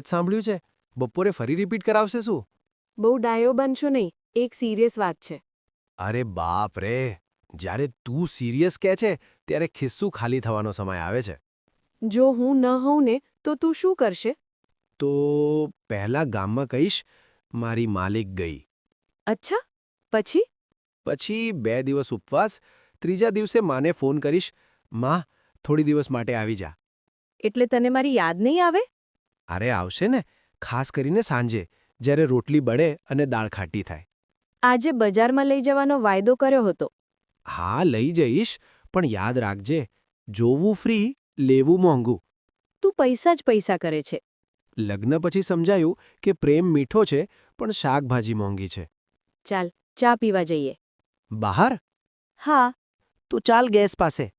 સાંભળ્યું છે બપોરે ફરી રિપીટ કરાવશે શું? બહુ ડાયો બનશો નહીં, એક સિરિયસ વાત છે. અરે બાપ રે, જ્યારે તું સિરિયસ કહે છે ત્યારે ખિસ્સું ખાલી થવાનો સમય આવે છે. જો હું ન હોઉં ને તો તું શું કરશે? તો પહેલા ગામમાં કહીશ મારી માલિક ગઈ. અચ્છા, પછી? પછી 2 દિવસ ઉપવાસ, ત્રીજા દિવસે માને ફોન કરીશ, માં થોડી દિવસ માટે આવી જા. એટલે તને મારી યાદ નહીં આવે? અરે આવશે ને, ખાસ કરીને સાંજે જ્યારે રોટલી બળે અને દાળ ખાટી થાય. આજે બજારમાં લઈ જવાનો વાયદો કર્યો હતો. હા લઈ જઈશ, પણ યાદ રાખજે, જોવું ફ્રી, લેવું મોંઘું. તું પૈસા જ પૈસા કરે છે. લગ્ન પછી સમજાયું કે પ્રેમ મીઠો છે પણ શાકભાજી મોંઘી છે. ચાલ, ચા પીવા જઈએ. બહાર? હા. તો ચાલ ગેસ પાસે.